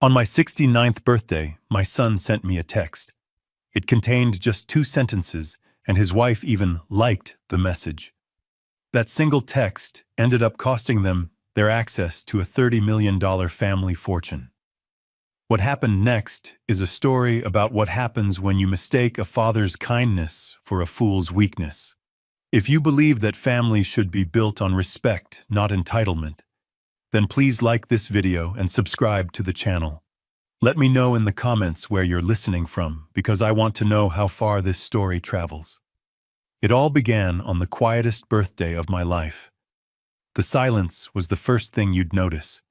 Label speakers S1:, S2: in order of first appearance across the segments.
S1: On my 69th birthday, my son sent me a text. It contained just 2 sentences, and his wife even liked the message. That single text ended up costing them their access to a $30 million family fortune. What happened next is a story about what happens when you mistake a father's kindness for a fool's weakness. If you believe that family should be built on respect, not entitlement, then please like this video and subscribe to the channel. Let me know in the comments where you're listening from, because I want to know how far this story travels. It all began on the quietest birthday of my life. The silence was the first thing you'd notice.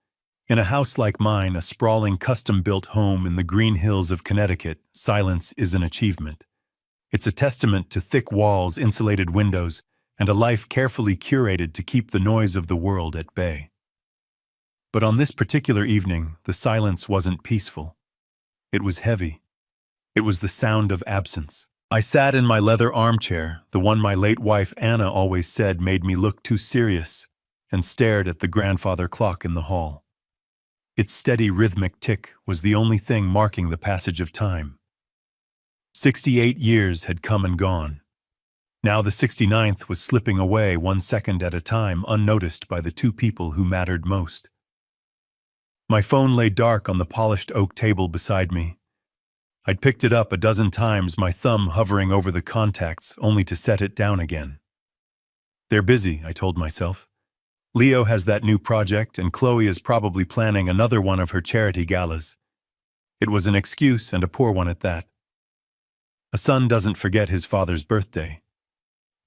S1: In a house like mine, a sprawling custom-built home in the green hills of Connecticut, silence is an achievement. It's a testament to thick walls, insulated windows, and a life carefully curated to keep the noise of the world at bay. But on this particular evening, the silence wasn't peaceful. It was heavy. It was the sound of absence. I sat in my leather armchair, the one my late wife Anna always said made me look too serious, and stared at the grandfather clock in the hall. Its steady rhythmic tick was the only thing marking the passage of time. 68 years had come and gone. Now the 69th was slipping away 1 second at a time, unnoticed by the 2 people who mattered most. My phone lay dark on the polished oak table beside me. I'd picked it up a dozen times, my thumb hovering over the contacts, only to set it down again. They're busy, I told myself. Leo has that new project, and Chloe is probably planning another one of her charity galas. It was an excuse, and a poor one at that. A son doesn't forget his father's birthday.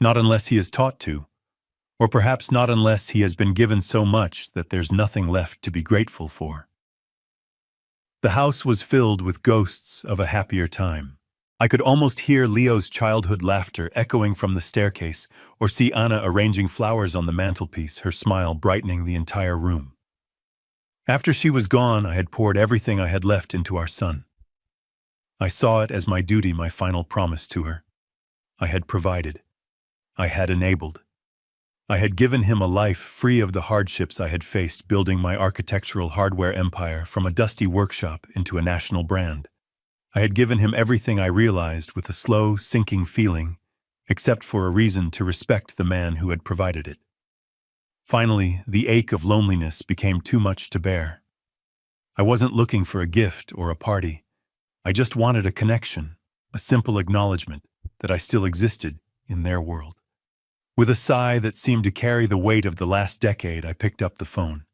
S1: Not unless he is taught to. Or perhaps not unless he has been given so much that there's nothing left to be grateful for. The house was filled with ghosts of a happier time. I could almost hear Leo's childhood laughter echoing from the staircase, or see Anna arranging flowers on the mantelpiece, her smile brightening the entire room. After she was gone, I had poured everything I had left into our son. I saw it as my duty, my final promise to her. I had provided. I had enabled. I had given him a life free of the hardships I had faced building my architectural hardware empire from a dusty workshop into a national brand. I had given him everything I realized with a slow, sinking feeling, except for a reason to respect the man who had provided it. Finally, the ache of loneliness became too much to bear. I wasn't looking for a gift or a party. I just wanted a connection, a simple acknowledgement that I still existed in their world. With a sigh that seemed to carry the weight of the last decade, I picked up the phone.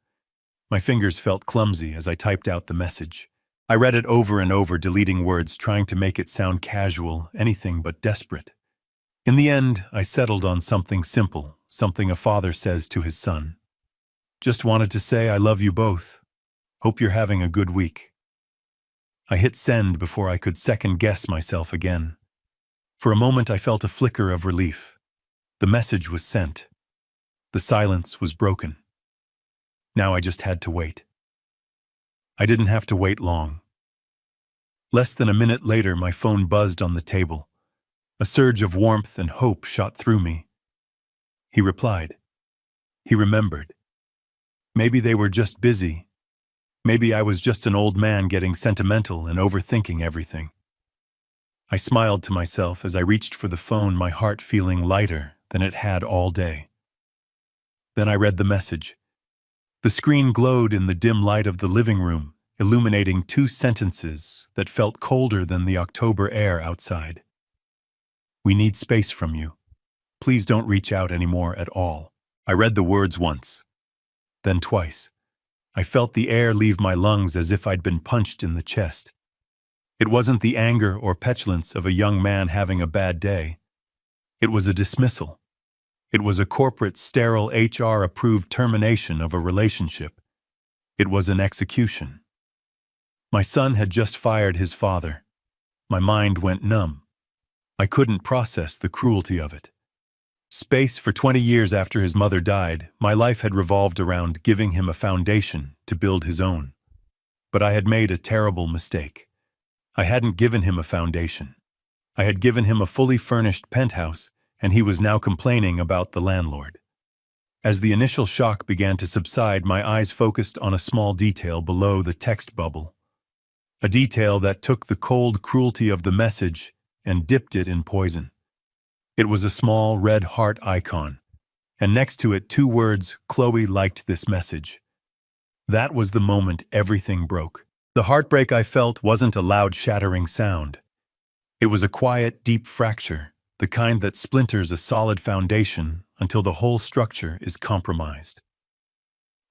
S1: My fingers felt clumsy as I typed out the message. I read it over and over, deleting words, trying to make it sound casual, anything but desperate. In the end, I settled on something simple, something a father says to his son. Just wanted to say I love you both. Hope you're having a good week. I hit send before I could second-guess myself again. For a moment, I felt a flicker of relief. The message was sent. The silence was broken. Now I just had to wait. I didn't have to wait long. Less than a minute later, my phone buzzed on the table. A surge of warmth and hope shot through me. He replied. He remembered. Maybe they were just busy. Maybe I was just an old man getting sentimental and overthinking everything. I smiled to myself as I reached for the phone, my heart feeling lighter than it had all day. Then I read the message. The screen glowed in the dim light of the living room, illuminating 2 sentences that felt colder than the October air outside. We need space from you. Please don't reach out anymore at all. I read the words once, then twice. I felt the air leave my lungs as if I'd been punched in the chest. It wasn't the anger or petulance of a young man having a bad day. It was a dismissal. It was a corporate, sterile, HR-approved termination of a relationship. It was an execution. My son had just fired his father. My mind went numb. I couldn't process the cruelty of it. Space for 20 years after his mother died, my life had revolved around giving him a foundation to build his own. But I had made a terrible mistake. I hadn't given him a foundation. I had given him a fully furnished penthouse, and he was now complaining about the landlord. As the initial shock began to subside, my eyes focused on a small detail below the text bubble. a detail that took the cold cruelty of the message and dipped it in poison. It was a small red heart icon, and next to it 2 words, "Chloe liked this message." That was the moment everything broke. The heartbreak I felt wasn't a loud shattering sound. It was a quiet, deep fracture, the kind that splinters a solid foundation until the whole structure is compromised.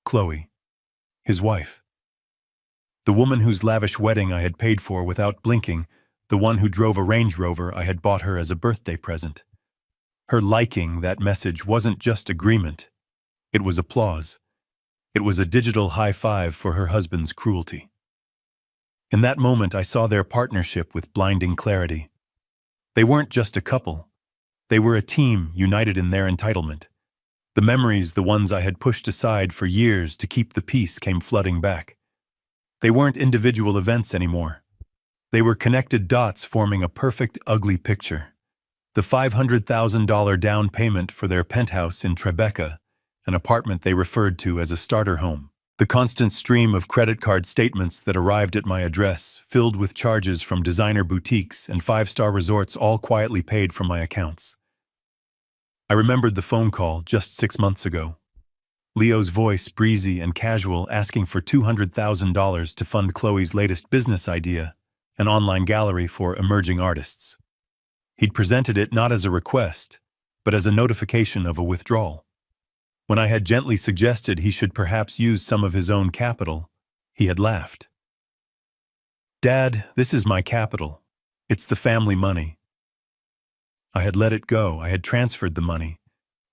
S1: Chloe, his wife. The woman whose lavish wedding I had paid for without blinking, the one who drove a Range Rover I had bought her as a birthday present. Her liking that message wasn't just agreement. It was applause. It was a digital high five for her husband's cruelty. In that moment, I saw their partnership with blinding clarity. They weren't just a couple. They were a team united in their entitlement. The memories, the ones I had pushed aside for years to keep the peace, came flooding back. They weren't individual events anymore. They were connected dots forming a perfect, ugly picture. The $500,000 down payment for their penthouse in Tribeca, an apartment they referred to as a starter home. The constant stream of credit card statements that arrived at my address, filled with charges from designer boutiques and 5-star resorts, all quietly paid from my accounts. I remembered the phone call just 6 months ago. Leo's voice, breezy and casual, asking for $200,000 to fund Chloe's latest business idea, an online gallery for emerging artists. He'd presented it not as a request, but as a notification of a withdrawal. When I had gently suggested he should perhaps use some of his own capital, he had laughed. "Dad, this is my capital. It's the family money." I had let it go. I had transferred the money.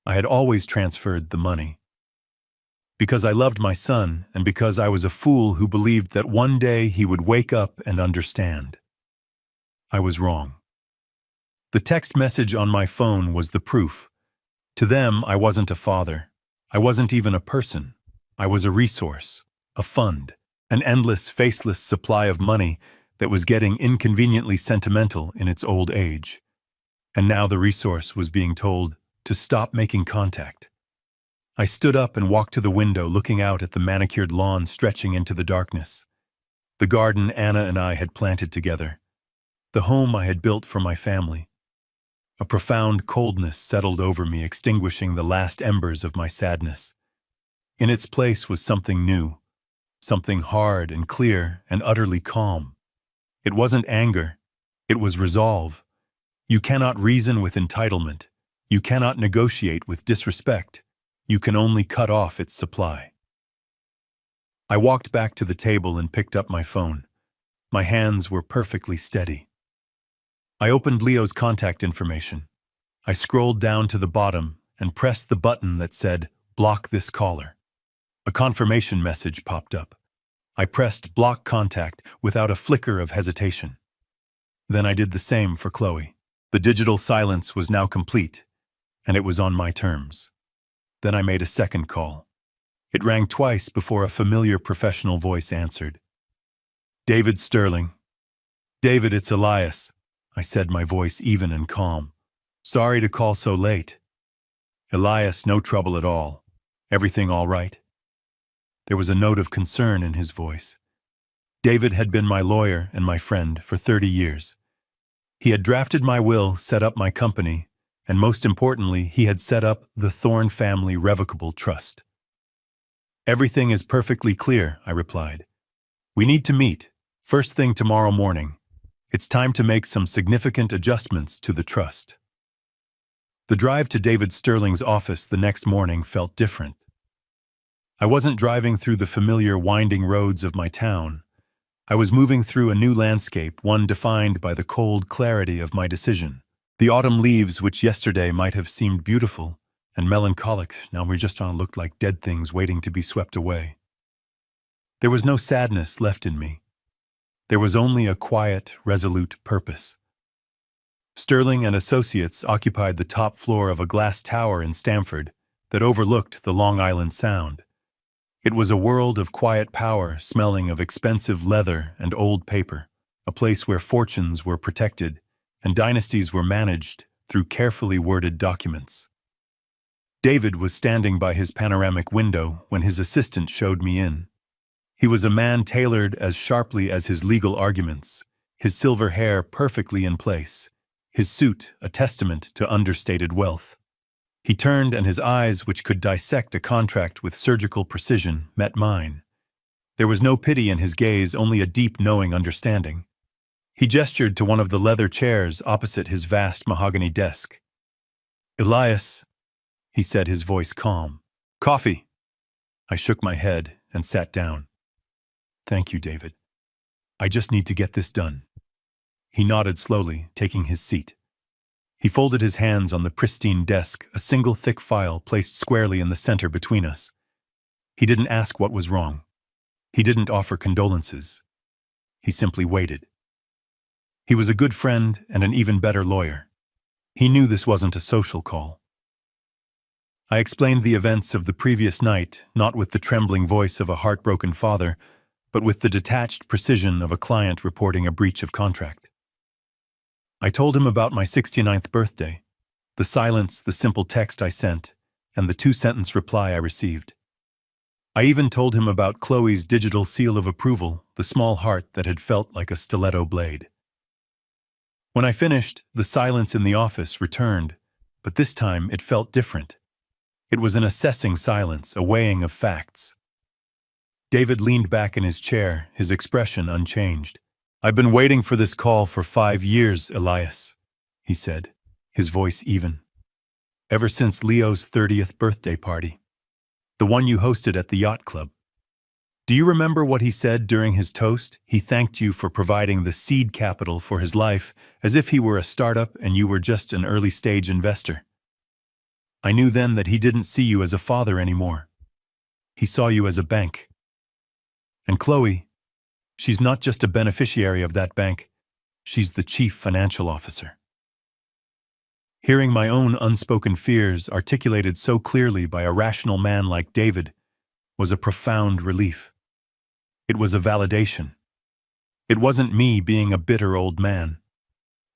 S1: I had always transferred the money. Because I loved my son, and because I was a fool who believed that one day he would wake up and understand. I was wrong. The text message on my phone was the proof. To them, I wasn't a father. I wasn't even a person. I was a resource, a fund, an endless, faceless supply of money that was getting inconveniently sentimental in its old age. And now the resource was being told to stop making contact. I stood up and walked to the window, looking out at the manicured lawn stretching into the darkness. The garden Anna and I had planted together. The home I had built for my family. A profound coldness settled over me, extinguishing the last embers of my sadness. In its place was something new, something hard and clear and utterly calm. It wasn't anger, it was resolve. You cannot reason with entitlement. You cannot negotiate with disrespect. You can only cut off its supply. I walked back to the table and picked up my phone. My hands were perfectly steady. I opened Leo's contact information. I scrolled down to the bottom and pressed the button that said, "Block this caller." A confirmation message popped up. I pressed block contact without a flicker of hesitation. Then I did the same for Chloe. The digital silence was now complete, and it was on my terms. Then I made a second call. It rang twice before a familiar professional voice answered. "David Sterling." "David, it's Elias," I said, my voice even and calm. "Sorry to call so late." "Elias, no trouble at all. Everything all right?" There was a note of concern in his voice. David had been my lawyer and my friend for 30 years. He had drafted my will, set up my company, and most importantly, he had set up the Thorne Family Revocable Trust. "Everything is perfectly clear," I replied. "We need to meet, first thing tomorrow morning. It's time to make some significant adjustments to the trust." The drive to David Sterling's office the next morning felt different. I wasn't driving through the familiar winding roads of my town. I was moving through a new landscape, one defined by the cold clarity of my decision. The autumn leaves, which yesterday might have seemed beautiful and melancholic, now looked like dead things waiting to be swept away. There was no sadness left in me. There was only a quiet, resolute purpose. Sterling and Associates occupied the top floor of a glass tower in Stamford that overlooked the Long Island Sound. It was a world of quiet power, smelling of expensive leather and old paper, a place where fortunes were protected and dynasties were managed through carefully worded documents. David was standing by his panoramic window when his assistant showed me in. He was a man tailored as sharply as his legal arguments, his silver hair perfectly in place, his suit a testament to understated wealth. He turned and his eyes, which could dissect a contract with surgical precision, met mine. There was no pity in his gaze, only a deep knowing understanding. He gestured to one of the leather chairs opposite his vast mahogany desk. "Elias," he said, his voice calm. "Coffee." I shook my head and sat down. "Thank you, David. I just need to get this done." He nodded slowly, taking his seat. He folded his hands on the pristine desk, a single thick file placed squarely in the center between us. He didn't ask what was wrong. He didn't offer condolences. He simply waited. He was a good friend and an even better lawyer. He knew this wasn't a social call. I explained the events of the previous night, not with the trembling voice of a heartbroken father, but with the detached precision of a client reporting a breach of contract. I told him about my 69th birthday, the silence, the simple text I sent, and the two-sentence reply I received. I even told him about Chloe's digital seal of approval, the small heart that had felt like a stiletto blade. When I finished, the silence in the office returned, but this time it felt different. It was an assessing silence, a weighing of facts. David leaned back in his chair, his expression unchanged. "I've been waiting for this call for 5 years, Elias," he said, his voice even. "Ever since Leo's 30th birthday party. The one you hosted at the yacht club. Do you remember what he said during his toast? He thanked you for providing the seed capital for his life, as if he were a startup and you were just an early-stage investor. I knew then that he didn't see you as a father anymore. He saw you as a bank. And Chloe, she's not just a beneficiary of that bank, she's the chief financial officer." Hearing my own unspoken fears articulated so clearly by a rational man like David was a profound relief. It was a validation. It wasn't me being a bitter old man.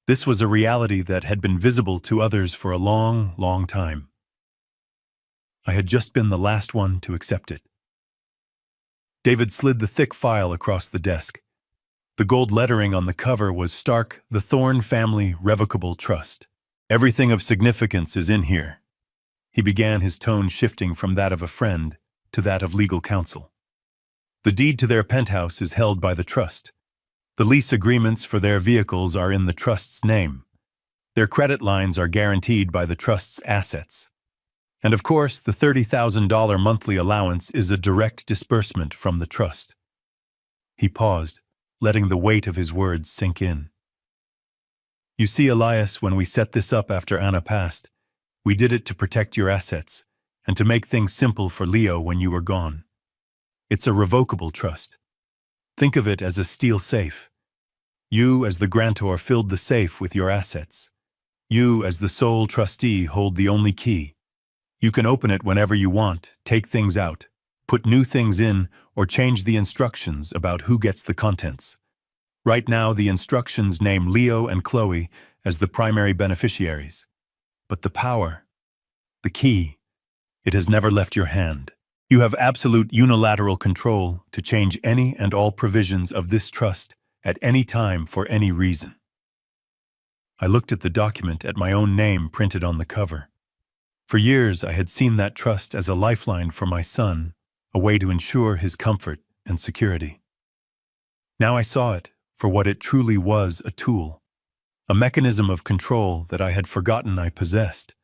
S1: This was a reality that had been visible to others for a long, long time. I had just been the last one to accept it. David slid the thick file across the desk. The gold lettering on the cover was stark, "The Thorne Family Revocable Trust. Everything of significance is in here." He began, his tone shifting from that of a friend to that of legal counsel. "The deed to their penthouse is held by the trust. The lease agreements for their vehicles are in the trust's name. Their credit lines are guaranteed by the trust's assets. And of course, the $30,000 monthly allowance is a direct disbursement from the trust." He paused, letting the weight of his words sink in. "You see, Elias, when we set this up after Anna passed, we did it to protect your assets and to make things simple for Leo when you were gone. It's a revocable trust. Think of it as a steel safe. You, as the grantor, filled the safe with your assets. You, as the sole trustee, hold the only key. You can open it whenever you want, take things out, put new things in, or change the instructions about who gets the contents. Right now, the instructions name Leo and Chloe as the primary beneficiaries. But the power, the key, it has never left your hand. You have absolute unilateral control to change any and all provisions of this trust at any time for any reason." I looked at the document, at my own name printed on the cover. For years, I had seen that trust as a lifeline for my son, a way to ensure his comfort and security. Now I saw it for what it truly was, a tool, a mechanism of control that I had forgotten I possessed.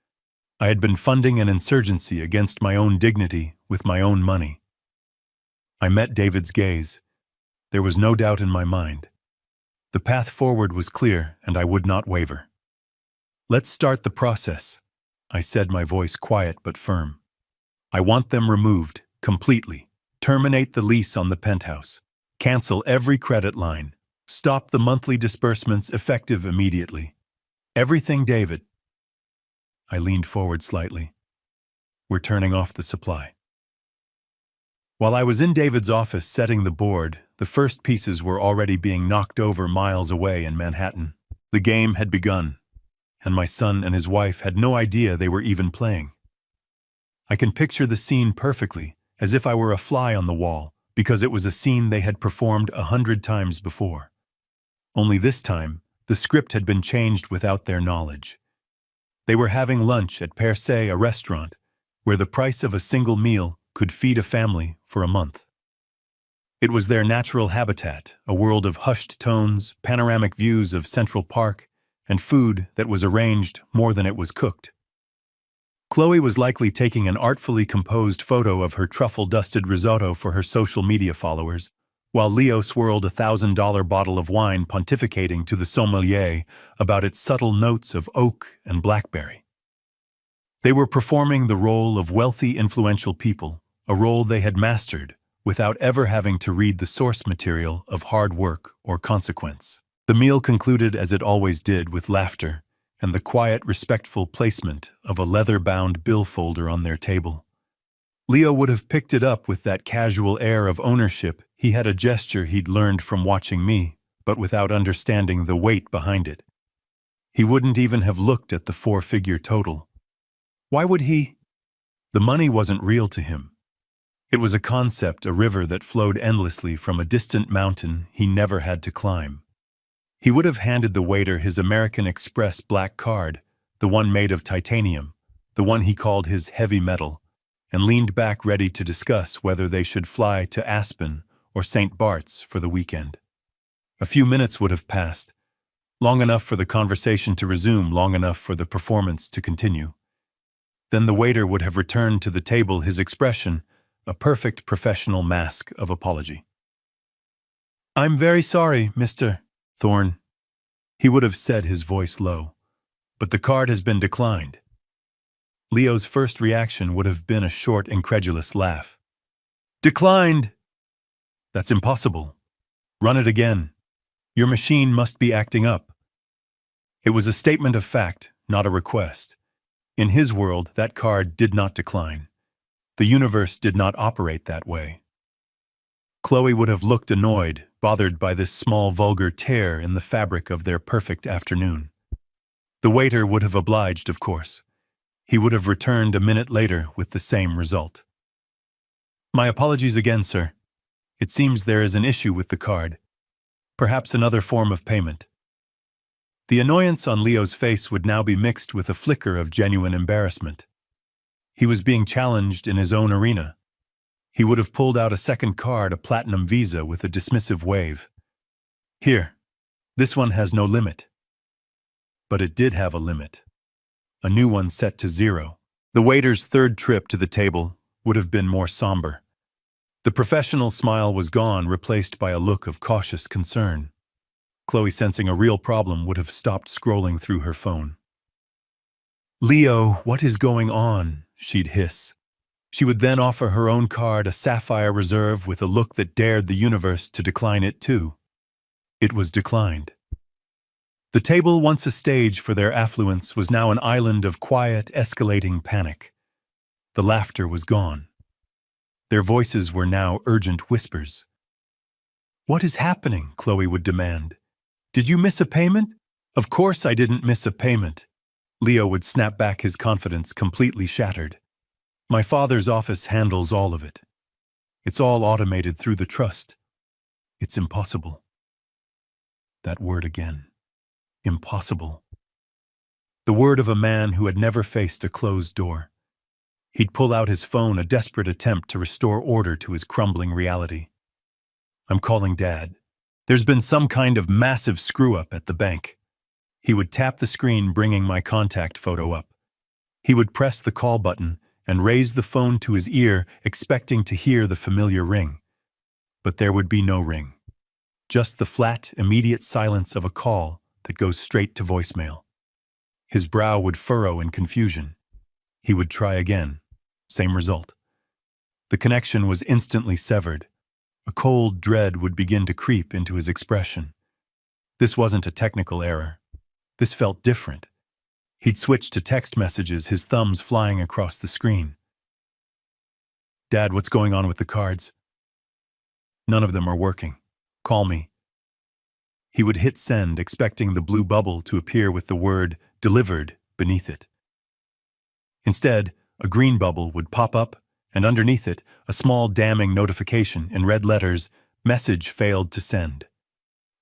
S1: I had been funding an insurgency against my own dignity with my own money. I met David's gaze. There was no doubt in my mind. The path forward was clear, and I would not waver. "Let's start the process," I said, my voice quiet but firm. "I want them removed, completely. Terminate the lease on the penthouse. Cancel every credit line. Stop the monthly disbursements effective immediately. Everything, David." I leaned forward slightly. "We're turning off the supply." While I was in David's office setting the board, the first pieces were already being knocked over miles away in Manhattan. The game had begun, and my son and his wife had no idea they were even playing. I can picture the scene perfectly, as if I were a fly on the wall, because it was a scene they had performed 100 times before. Only this time, the script had been changed without their knowledge. They were having lunch at Per Se, a restaurant, where the price of a single meal could feed a family for a month. It was their natural habitat, a world of hushed tones, panoramic views of Central Park, and food that was arranged more than it was cooked. Chloe was likely taking an artfully composed photo of her truffle-dusted risotto for her social media followers, while Leo swirled a $1,000 bottle of wine pontificating to the sommelier about its subtle notes of oak and blackberry. They were performing the role of wealthy, influential people, a role they had mastered, without ever having to read the source material of hard work or consequence. The meal concluded as it always did, with laughter and the quiet, respectful placement of a leather-bound bill folder on their table. Leo would have picked it up with that casual air of ownership. He had a gesture he'd learned from watching me, but without understanding the weight behind it. He wouldn't even have looked at the 4-figure total. Why would he? The money wasn't real to him. It was a concept, a river that flowed endlessly from a distant mountain he never had to climb. He would have handed the waiter his American Express black card, the one made of titanium, the one he called his heavy metal, and leaned back ready to discuss whether they should fly to Aspen or St. Bart's for the weekend. A few minutes would have passed, long enough for the conversation to resume, long enough for the performance to continue. Then the waiter would have returned to the table, his expression a perfect professional mask of apology. "I'm very sorry, Mr. Thorne," he would have said, his voice low, "but the card has been declined." Leo's first reaction would have been a short, incredulous laugh. "Declined? That's impossible. Run it again. Your machine must be acting up." It was a statement of fact, not a request. In his world, that card did not decline. The universe did not operate that way. Chloe would have looked annoyed, bothered by this small, vulgar tear in the fabric of their perfect afternoon. The waiter would have obliged, of course. He would have returned a minute later with the same result. "My apologies again, sir. It seems there is an issue with the card. Perhaps another form of payment." The annoyance on Leo's face would now be mixed with a flicker of genuine embarrassment. He was being challenged in his own arena. He would have pulled out a second card, a platinum visa, with a dismissive wave. "Here, this one has no limit." But it did have a limit. A new one set to 0. The waiter's third trip to the table would have been more somber. The professional smile was gone, replaced by a look of cautious concern. Chloe, sensing a real problem, would have stopped scrolling through her phone. "Leo, what is going on?" she'd hiss. She would then offer her own card, a sapphire reserve, with a look that dared the universe to decline it too. It was declined. The table, once a stage for their affluence, was now an island of quiet, escalating panic. The laughter was gone. Their voices were now urgent whispers. "What is happening?" Chloe would demand. "Did you miss a payment?" "Of course I didn't miss a payment." Leo would snap back, his confidence completely shattered. "My father's office handles all of it. It's all automated through the trust. It's impossible." That word again. Impossible. The word of a man who had never faced a closed door. He'd pull out his phone, a desperate attempt to restore order to his crumbling reality. "I'm calling Dad. There's been some kind of massive screw-up at the bank." He would tap the screen, bringing my contact photo up. He would press the call button and raise the phone to his ear, expecting to hear the familiar ring. But there would be no ring. Just the flat, immediate silence of a call that goes straight to voicemail. His brow would furrow in confusion. He would try again. Same result. The connection was instantly severed. A cold dread would begin to creep into his expression. This wasn't a technical error. This felt different. He'd switched to text messages, his thumbs flying across the screen. "Dad, what's going on with the cards?" "None of them are working. Call me." He would hit send, expecting the blue bubble to appear with the word "delivered" beneath it. Instead, a green bubble would pop up and underneath it, a small damning notification in red letters, "Message failed to send."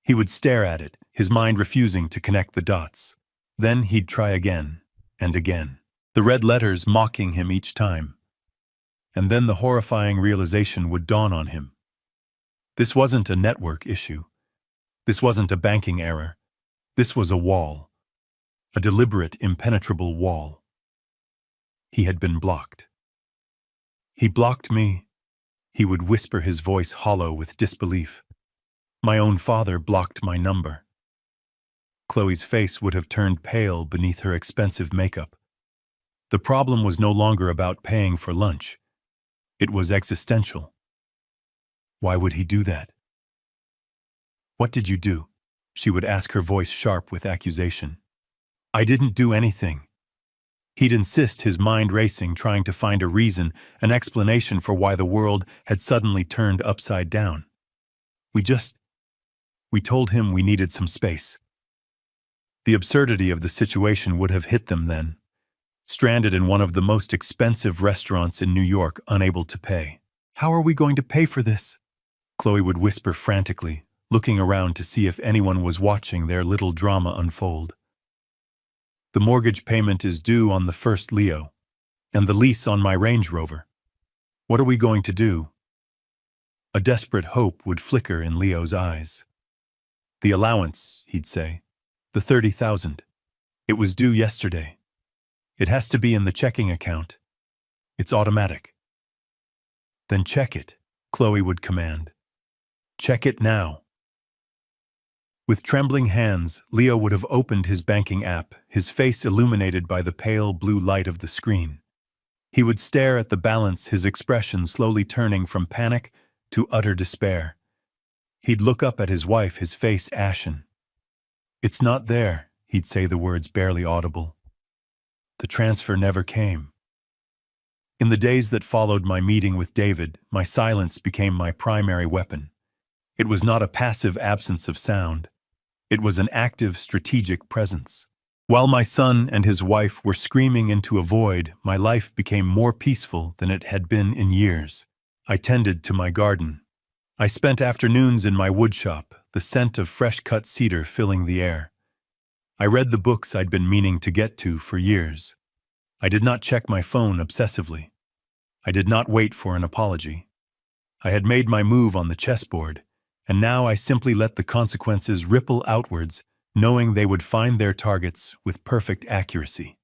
S1: He would stare at it, his mind refusing to connect the dots. Then he'd try again, and again, the red letters mocking him each time. And then the horrifying realization would dawn on him. This wasn't a network issue. This wasn't a banking error. This was a wall. A deliberate, impenetrable wall. He had been blocked. "He blocked me," he would whisper, his voice hollow with disbelief. "My own father blocked my number." Chloe's face would have turned pale beneath her expensive makeup. The problem was no longer about paying for lunch. It was existential. Why would he do that? "What did you do?" she would ask, her voice sharp with accusation. "I didn't do anything." He'd insist, his mind racing, trying to find a reason, an explanation for why the world had suddenly turned upside down. We told him we needed some space." The absurdity of the situation would have hit them then. Stranded in one of the most expensive restaurants in New York, unable to pay. "How are we going to pay for this?" Chloe would whisper frantically, looking around to see if anyone was watching their little drama unfold. "The mortgage payment is due on the 1st, Leo, and the lease on my Range Rover. What are we going to do?" A desperate hope would flicker in Leo's eyes. "The allowance," he'd say. "The 30,000. It was due yesterday. It has to be in the checking account. It's automatic." "Then check it," Chloe would command. "Check it now." With trembling hands, Leo would have opened his banking app, his face illuminated by the pale blue light of the screen. He would stare at the balance, his expression slowly turning from panic to utter despair. He'd look up at his wife, his face ashen. "It's not there," he'd say, the words barely audible. "The transfer never came." In the days that followed my meeting with David, my silence became my primary weapon. It was not a passive absence of sound. It was an active, strategic presence. While my son and his wife were screaming into a void, my life became more peaceful than it had been in years. I tended to my garden. I spent afternoons in my woodshop, the scent of fresh-cut cedar filling the air. I read the books I'd been meaning to get to for years. I did not check my phone obsessively. I did not wait for an apology. I had made my move on the chessboard, and now I simply let the consequences ripple outwards, knowing they would find their targets with perfect accuracy.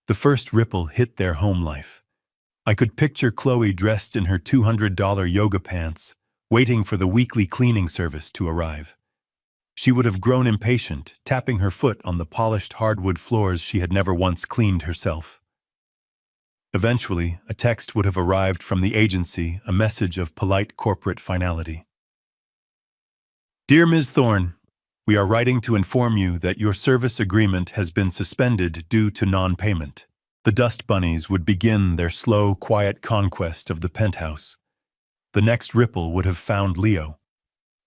S1: The first ripple hit their home life. I could picture Chloe dressed in her $200 yoga pants, waiting for the weekly cleaning service to arrive. She would have grown impatient, tapping her foot on the polished hardwood floors she had never once cleaned herself. Eventually, a text would have arrived from the agency, a message of polite corporate finality. "Dear Ms. Thorne, we are writing to inform you that your service agreement has been suspended due to non-payment." The dust bunnies would begin their slow, quiet conquest of the penthouse. The next ripple would have found Leo.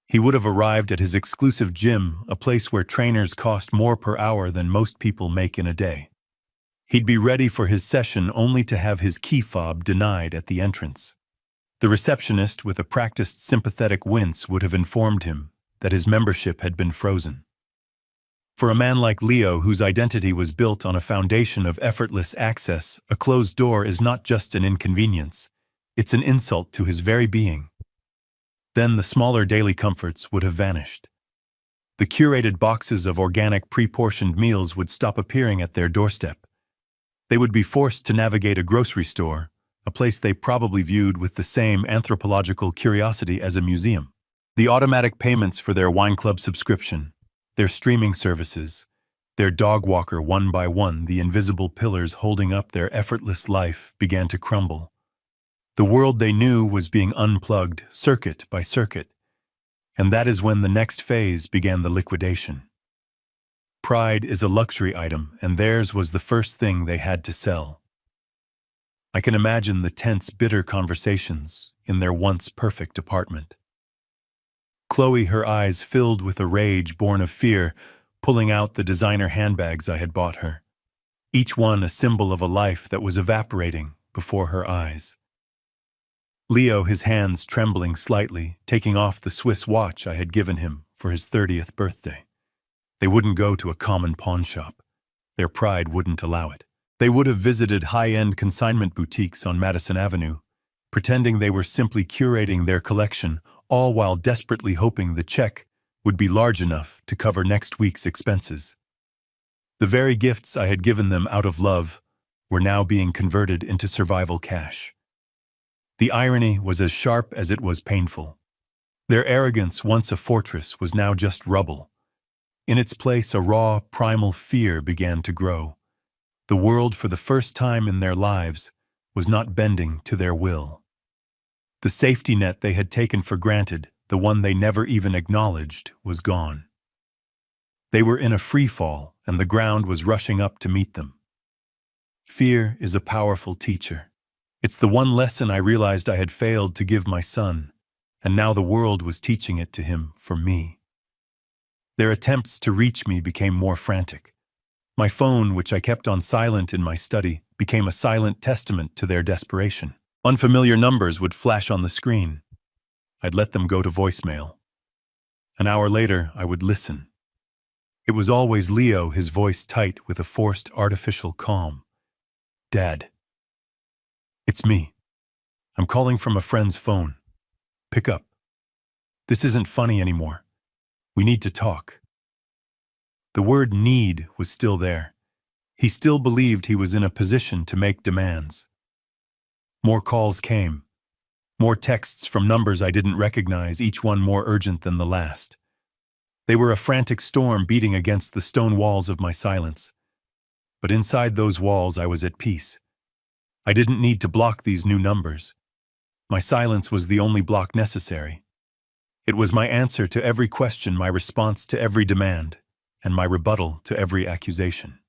S1: He would have arrived at his exclusive gym, a place where trainers cost more per hour than most people make in a day. He'd be ready for his session only to have his key fob denied at the entrance. The receptionist, with a practiced sympathetic wince, would have informed him that his membership had been frozen. For a man like Leo, whose identity was built on a foundation of effortless access, a closed door is not just an inconvenience, it's an insult to his very being. Then the smaller daily comforts would have vanished. The curated boxes of organic pre-portioned meals would stop appearing at their doorstep. They would be forced to navigate a grocery store, a place they probably viewed with the same anthropological curiosity as a museum. The automatic payments for their wine club subscription, their streaming services, their dog walker, one by one, the invisible pillars holding up their effortless life began to crumble. The world they knew was being unplugged, circuit by circuit, and that is when the next phase began, the liquidation. Pride is a luxury item, and theirs was the first thing they had to sell. I can imagine the tense, bitter conversations in their once perfect apartment. Chloe, her eyes filled with a rage born of fear, pulling out the designer handbags I had bought her. Each one a symbol of a life that was evaporating before her eyes. Leo, his hands trembling slightly, taking off the Swiss watch I had given him for his 30th birthday. They wouldn't go to a common pawn shop. Their pride wouldn't allow it. They would have visited high-end consignment boutiques on Madison Avenue, pretending they were simply curating their collection, all while desperately hoping the check would be large enough to cover next week's expenses. The very gifts I had given them out of love were now being converted into survival cash. The irony was as sharp as it was painful. Their arrogance, once a fortress, was now just rubble. In its place, a raw, primal fear began to grow. The world, for the first time in their lives, was not bending to their will. The safety net they had taken for granted, the one they never even acknowledged, was gone. They were in a free fall, and the ground was rushing up to meet them. Fear is a powerful teacher. It's the one lesson I realized I had failed to give my son, and now the world was teaching it to him for me. Their attempts to reach me became more frantic. My phone, which I kept on silent in my study, became a silent testament to their desperation. Unfamiliar numbers would flash on the screen. I'd let them go to voicemail. An hour later, I would listen. It was always Leo, his voice tight with a forced artificial calm. "Dad. It's me. I'm calling from a friend's phone. Pick up. This isn't funny anymore. We need to talk." The word need was still there. He still believed he was in a position to make demands. More calls came. More texts from numbers I didn't recognize, each one more urgent than the last. They were a frantic storm beating against the stone walls of my silence. But inside those walls I was at peace. I didn't need to block these new numbers. My silence was the only block necessary. It was my answer to every question, my response to every demand, and my rebuttal to every accusation.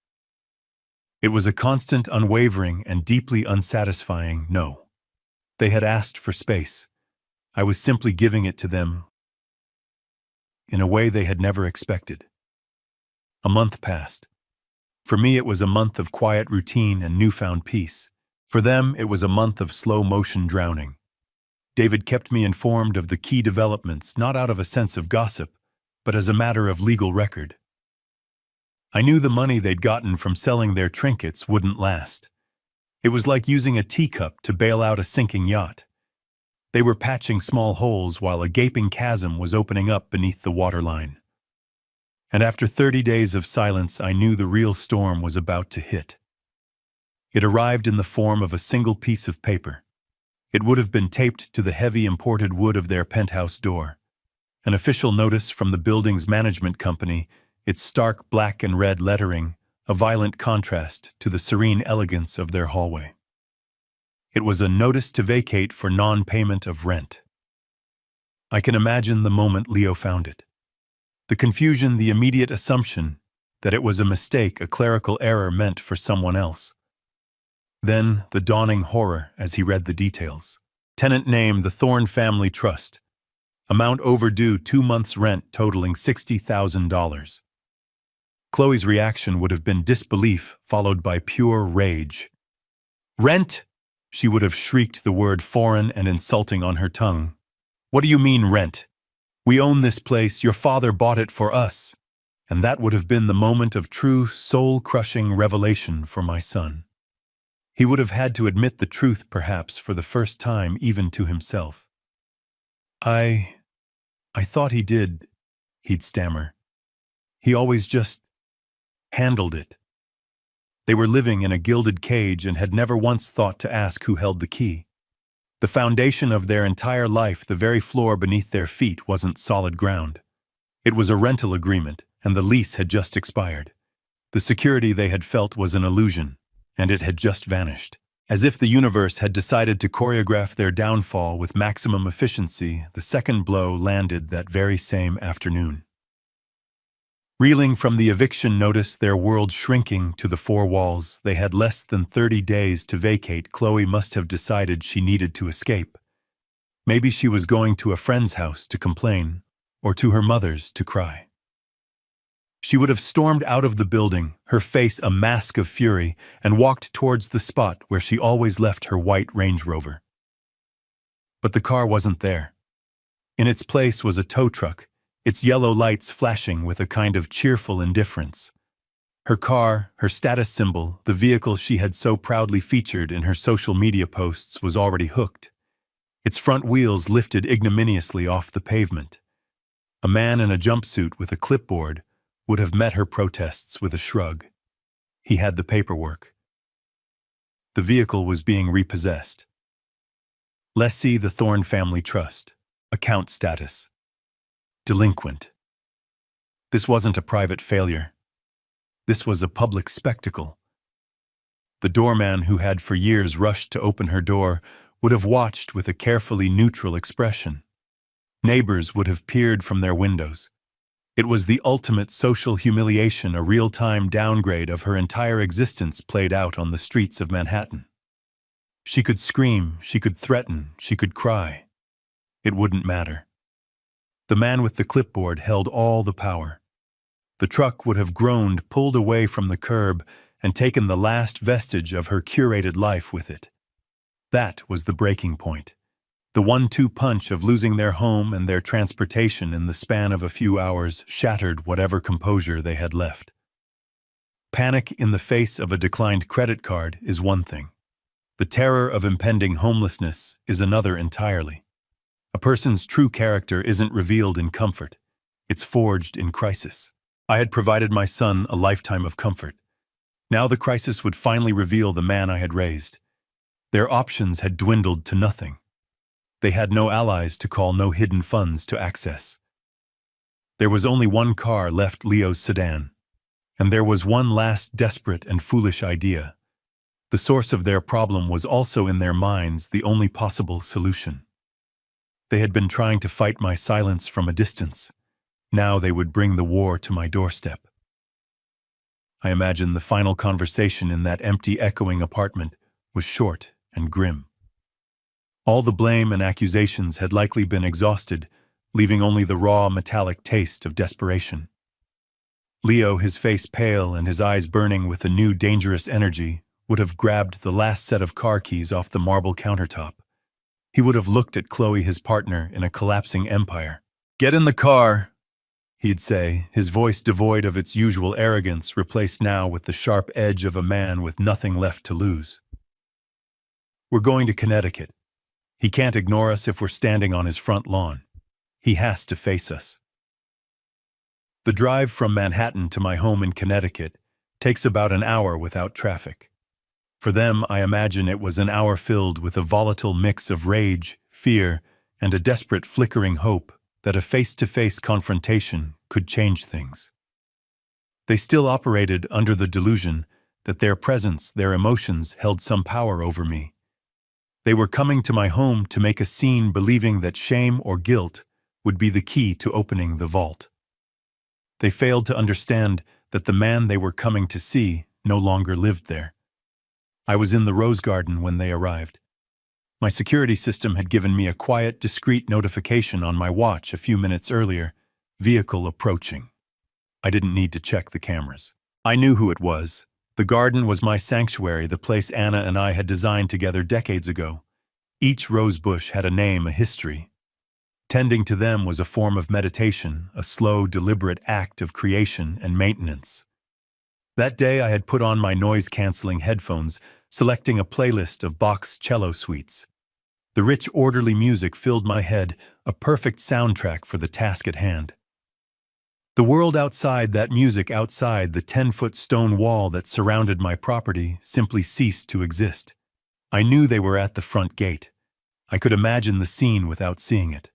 S1: It was a constant, unwavering, and deeply unsatisfying no. They had asked for space. I was simply giving it to them in a way they had never expected. A month passed. For me, it was a month of quiet routine and newfound peace. For them, it was a month of slow-motion drowning. David kept me informed of the key developments, not out of a sense of gossip, but as a matter of legal record. I knew the money they'd gotten from selling their trinkets wouldn't last. It was like using a teacup to bail out a sinking yacht. They were patching small holes while a gaping chasm was opening up beneath the waterline. And after 30 days of silence, I knew the real storm was about to hit. It arrived in the form of a single piece of paper. It would have been taped to the heavy imported wood of their penthouse door. An official notice from the building's management company, its stark black and red lettering, a violent contrast to the serene elegance of their hallway. It was a notice to vacate for non-payment of rent. I can imagine the moment Leo found it. The confusion, the immediate assumption that it was a mistake, a clerical error meant for someone else. Then the dawning horror as he read the details. Tenant name, the Thorne Family Trust. Amount overdue 2 months' rent totaling $60,000. Chloe's reaction would have been disbelief followed by pure rage. "Rent?" She would have shrieked, the word foreign and insulting on her tongue. "What do you mean rent? We own this place, your father bought it for us." And that would have been the moment of true, soul-crushing revelation for my son. He would have had to admit the truth, perhaps, for the first time even to himself. I thought he did," he'd stammer. "He always just handled it." They were living in a gilded cage and had never once thought to ask who held the key. The foundation of their entire life, the very floor beneath their feet, wasn't solid ground. It was a rental agreement, and the lease had just expired. The security they had felt was an illusion, and it had just vanished. As if the universe had decided to choreograph their downfall with maximum efficiency, the second blow landed that very same afternoon. Reeling from the eviction notice, their world shrinking to the 4 walls, they had less than 30 days to vacate. Chloe must have decided she needed to escape. Maybe she was going to a friend's house to complain, or to her mother's to cry. She would have stormed out of the building, her face a mask of fury, and walked towards the spot where she always left her white Range Rover. But the car wasn't there. In its place was a tow truck, its yellow lights flashing with a kind of cheerful indifference. Her car, her status symbol, the vehicle she had so proudly featured in her social media posts was already hooked. Its front wheels lifted ignominiously off the pavement. A man in a jumpsuit with a clipboard would have met her protests with a shrug. He had the paperwork. The vehicle was being repossessed. Lessee the Thorne Family Trust. Account status. Delinquent. This wasn't a private failure. This was a public spectacle. The doorman who had for years rushed to open her door would have watched with a carefully neutral expression. Neighbors would have peered from their windows. It was the ultimate social humiliation, a real-time downgrade of her entire existence played out on the streets of Manhattan. She could scream, she could threaten, she could cry. It wouldn't matter. The man with the clipboard held all the power. The truck would have groaned, pulled away from the curb, and taken the last vestige of her curated life with it. That was the breaking point. The 1-2 punch of losing their home and their transportation in the span of a few hours shattered whatever composure they had left. Panic in the face of a declined credit card is one thing. The terror of impending homelessness is another entirely. A person's true character isn't revealed in comfort. It's forged in crisis. I had provided my son a lifetime of comfort. Now the crisis would finally reveal the man I had raised. Their options had dwindled to nothing. They had no allies to call, no hidden funds to access. There was only one car left, Leo's sedan. And there was one last desperate and foolish idea. The source of their problem was also in their minds the only possible solution. They had been trying to fight my silence from a distance. Now they would bring the war to my doorstep. I imagine the final conversation in that empty, echoing apartment was short and grim. All the blame and accusations had likely been exhausted, leaving only the raw, metallic taste of desperation. Leo, his face pale and his eyes burning with a new, dangerous energy, would have grabbed the last set of car keys off the marble countertop. He would have looked at Chloe, his partner, in a collapsing empire. "Get in the car," he'd say, his voice devoid of its usual arrogance, replaced now with the sharp edge of a man with nothing left to lose. "We're going to Connecticut. He can't ignore us if we're standing on his front lawn. He has to face us." The drive from Manhattan to my home in Connecticut takes about an hour without traffic. For them, I imagine it was an hour filled with a volatile mix of rage, fear, and a desperate flickering hope that a face-to-face confrontation could change things. They still operated under the delusion that their presence, their emotions, held some power over me. They were coming to my home to make a scene, believing that shame or guilt would be the key to opening the vault. They failed to understand that the man they were coming to see no longer lived there. I was in the rose garden when they arrived. My security system had given me a quiet, discreet notification on my watch a few minutes earlier: vehicle approaching. I didn't need to check the cameras. I knew who it was. The garden was my sanctuary, the place Anna and I had designed together decades ago. Each rose bush had a name, a history. Tending to them was a form of meditation, a slow, deliberate act of creation and maintenance. That day I had put on my noise-canceling headphones, selecting a playlist of Bach's cello suites. The rich, orderly music filled my head, a perfect soundtrack for the task at hand. The world outside that music, outside the 10-foot stone wall that surrounded my property, simply ceased to exist. I knew they were at the front gate. I could imagine the scene without seeing it.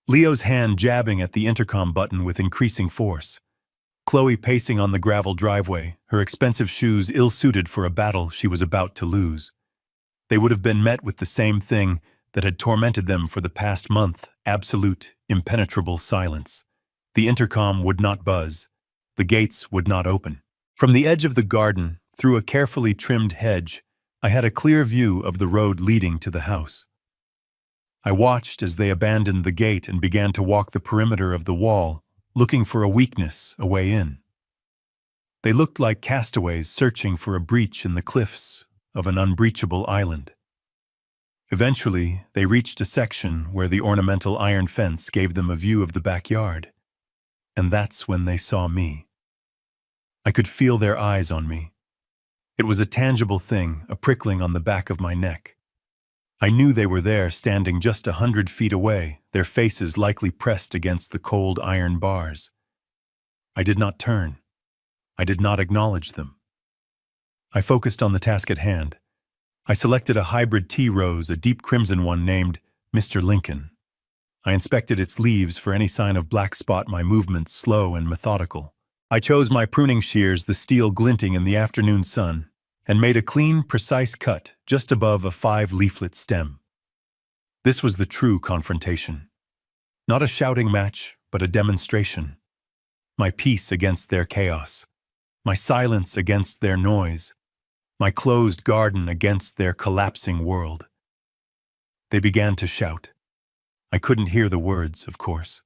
S1: Leo's hand jabbing at the intercom button with increasing force. Chloe pacing on the gravel driveway, her expensive shoes ill-suited for a battle she was about to lose. They would have been met with the same thing that had tormented them for the past month: absolute, impenetrable silence. The intercom would not buzz. The gates would not open. From the edge of the garden, through a carefully trimmed hedge, I had a clear view of the road leading to the house. I watched as they abandoned the gate and began to walk the perimeter of the wall, looking for a weakness, a way in. They looked like castaways searching for a breach in the cliffs of an unbreachable island. Eventually, they reached a section where the ornamental iron fence gave them a view of the backyard. And that's when they saw me. I could feel their eyes on me. It was a tangible thing, a prickling on the back of my neck. I knew they were there, standing just 100 feet away, their faces likely pressed against the cold iron bars. I did not turn. I did not acknowledge them. I focused on the task at hand. I selected a hybrid tea rose, a deep crimson one named Mr. Lincoln. I inspected its leaves for any sign of black spot, my movements slow and methodical. I chose my pruning shears, the steel glinting in the afternoon sun, and made a clean, precise cut just above a 5-leaflet stem. This was the true confrontation. Not a shouting match, but a demonstration. My peace against their chaos. My silence against their noise. My closed garden against their collapsing world. They began to shout. I couldn't hear the words, of course.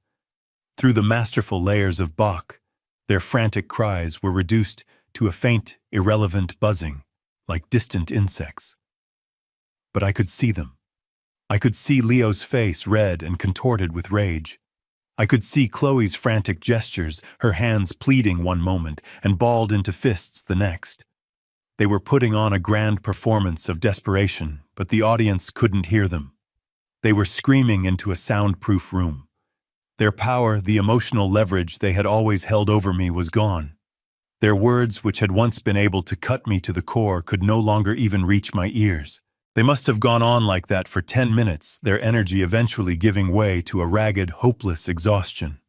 S1: Through the masterful layers of Bach, their frantic cries were reduced to a faint, irrelevant buzzing, like distant insects. But I could see them. I could see Leo's face, red and contorted with rage. I could see Chloe's frantic gestures, her hands pleading one moment and balled into fists the next. They were putting on a grand performance of desperation, but the audience couldn't hear them. They were screaming into a soundproof room. Their power, the emotional leverage they had always held over me, was gone. Their words, which had once been able to cut me to the core, could no longer even reach my ears. They must have gone on like that for 10 minutes, their energy eventually giving way to a ragged, hopeless exhaustion.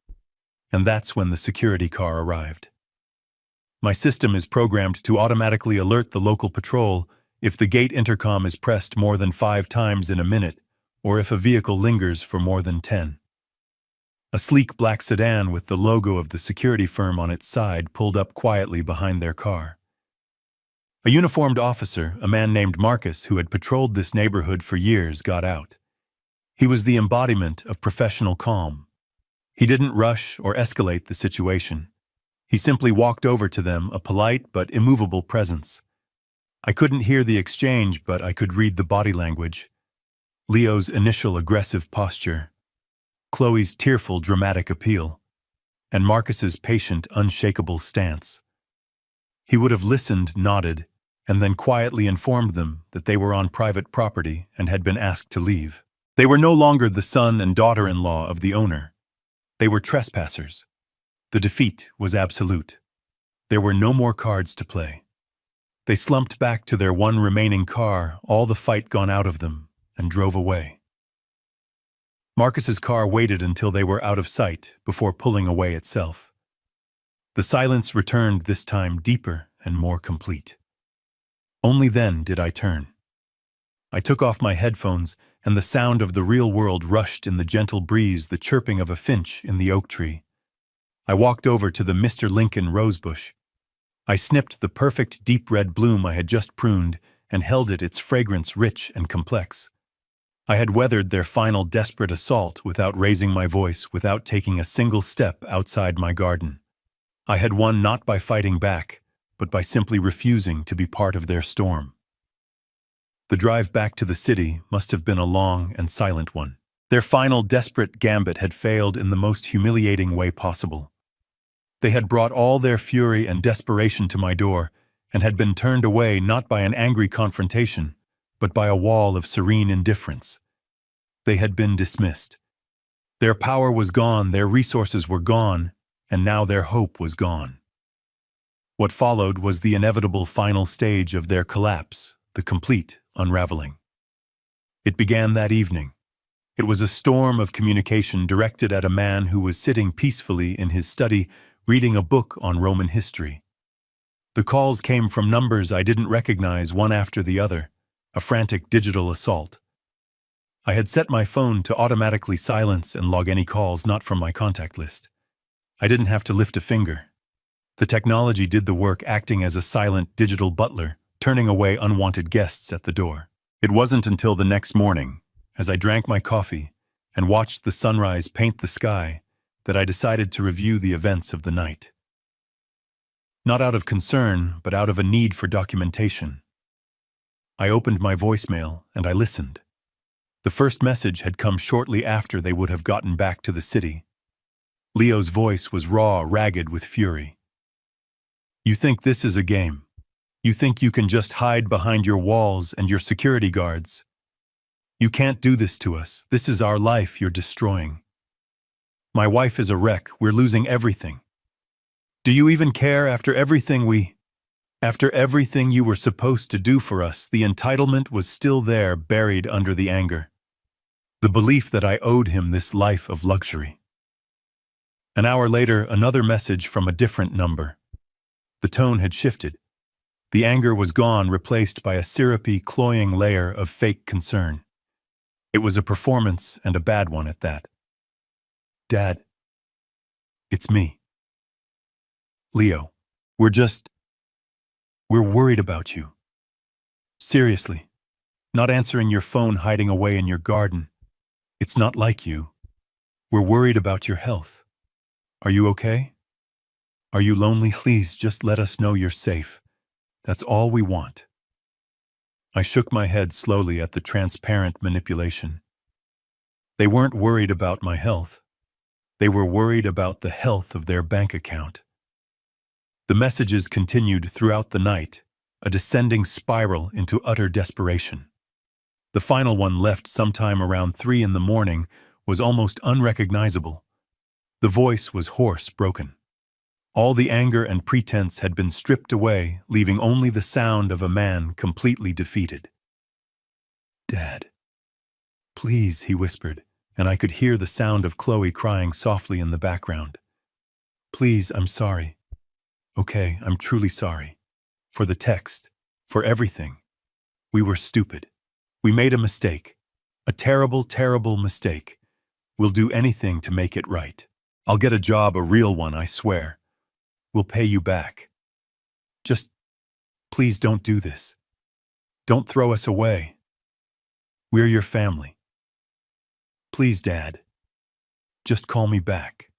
S1: And that's when the security car arrived. My system is programmed to automatically alert the local patrol if the gate intercom is pressed more than 5 times in a minute, or if a vehicle lingers for more than 10. A sleek black sedan with the logo of the security firm on its side pulled up quietly behind their car. A uniformed officer, a man named Marcus, who had patrolled this neighborhood for years, got out. He was the embodiment of professional calm. He didn't rush or escalate the situation. He simply walked over to them, a polite but immovable presence. I couldn't hear the exchange, but I could read the body language. Leo's initial aggressive posture, Chloe's tearful, dramatic appeal, and Marcus's patient, unshakable stance. He would have listened, nodded, and then quietly informed them that they were on private property and had been asked to leave. They were no longer the son and daughter-in-law of the owner. They were trespassers. The defeat was absolute. There were no more cards to play. They slumped back to their one remaining car, all the fight gone out of them, and drove away. Marcus's car waited until they were out of sight before pulling away itself. The silence returned, this time deeper and more complete. Only then did I turn. I took off my headphones, and the sound of the real world rushed in the gentle breeze, the chirping of a finch in the oak tree. I walked over to the Mr. Lincoln rosebush. I snipped the perfect deep red bloom I had just pruned and held it, its fragrance rich and complex. I had weathered their final desperate assault without raising my voice, without taking a single step outside my garden. I had won not by fighting back, but by simply refusing to be part of their storm. The drive back to the city must have been a long and silent one. Their final desperate gambit had failed in the most humiliating way possible. They had brought all their fury and desperation to my door and had been turned away not by an angry confrontation, but by a wall of serene indifference. They had been dismissed. Their power was gone, their resources were gone, and now their hope was gone. What followed was the inevitable final stage of their collapse, the complete unraveling. It began that evening. It was a storm of communication directed at a man who was sitting peacefully in his study reading a book on Roman history. The calls came from numbers I didn't recognize, one after the other, a frantic digital assault. I had set my phone to automatically silence and log any calls not from my contact list. I didn't have to lift a finger. The technology did the work, acting as a silent digital butler, turning away unwanted guests at the door. It wasn't until the next morning, as I drank my coffee and watched the sunrise paint the sky, that I decided to review the events of the night. Not out of concern, but out of a need for documentation. I opened my voicemail and I listened. The first message had come shortly after they would have gotten back to the city. Leo's voice was raw, ragged with fury. "You think this is a game? You think you can just hide behind your walls and your security guards? You can't do this to us. This is our life you're destroying. My wife is a wreck. We're losing everything. Do you even care after everything you were supposed to do for us?" The entitlement was still there, buried under the anger. The belief that I owed him this life of luxury. An hour later, another message from a different number. The tone had shifted. The anger was gone, replaced by a syrupy, cloying layer of fake concern. It was a performance, and a bad one at that. "Dad, it's me. Leo, we're worried about you. Seriously, not answering your phone, hiding away in your garden. It's not like you. We're worried about your health. Are you okay? Are you lonely? Please just let us know you're safe. That's all we want." I shook my head slowly at the transparent manipulation. They weren't worried about my health. They were worried about the health of their bank account. The messages continued throughout the night, a descending spiral into utter desperation. The final one, left sometime around 3 in the morning, was almost unrecognizable. The voice was hoarse, broken. All the anger and pretense had been stripped away, leaving only the sound of a man completely defeated. "Dad, please," he whispered, and I could hear the sound of Chloe crying softly in the background. "Please, I'm sorry. Okay, I'm truly sorry. For the text, for everything. We were stupid. We made a mistake. A terrible, terrible mistake. We'll do anything to make it right. I'll get a job, a real one, I swear. We'll pay you back. Just, please don't do this. Don't throw us away. We're your family. Please, Dad. Just call me back."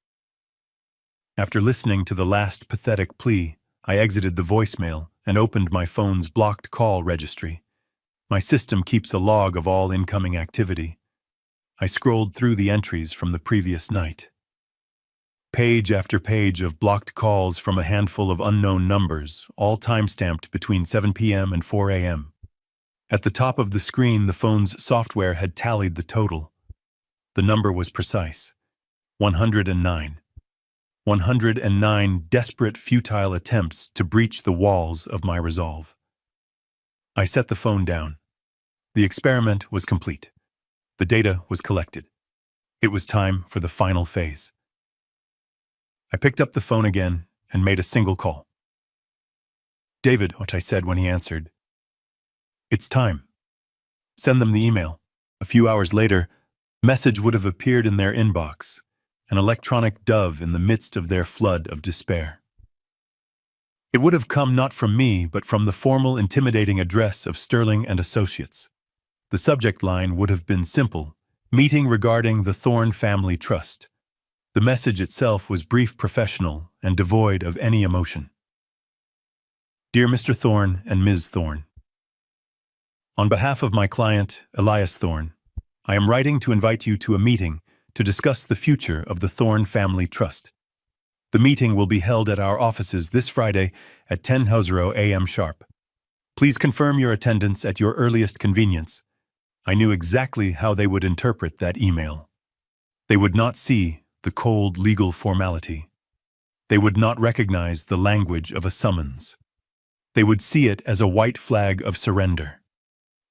S1: After listening to the last pathetic plea, I exited the voicemail and opened my phone's blocked call registry. My system keeps a log of all incoming activity. I scrolled through the entries from the previous night. Page after page of blocked calls from a handful of unknown numbers, all time-stamped between 7 p.m. and 4 a.m. At the top of the screen, the phone's software had tallied the total. The number was precise. 109. 109 desperate, futile attempts to breach the walls of my resolve. I set the phone down. The experiment was complete. The data was collected. It was time for the final phase. I picked up the phone again and made a single call. "David," which I said when he answered. "It's time. Send them the email." A few hours later, a message would have appeared in their inbox, an electronic dove in the midst of their flood of despair. It would have come not from me, but from the formal, intimidating address of Sterling and Associates. The subject line would have been simple: "Meeting regarding the Thorne Family Trust." The message itself was brief, professional, and devoid of any emotion. "Dear Mr. Thorne and Ms. Thorne, on behalf of my client, Elias Thorne, I am writing to invite you to a meeting to discuss the future of the Thorne Family Trust. The meeting will be held at our offices this Friday at 10:00 a.m. sharp. Please confirm your attendance at your earliest convenience." I knew exactly how they would interpret that email. They would not see the cold legal formality. They would not recognize the language of a summons. They would see it as a white flag of surrender.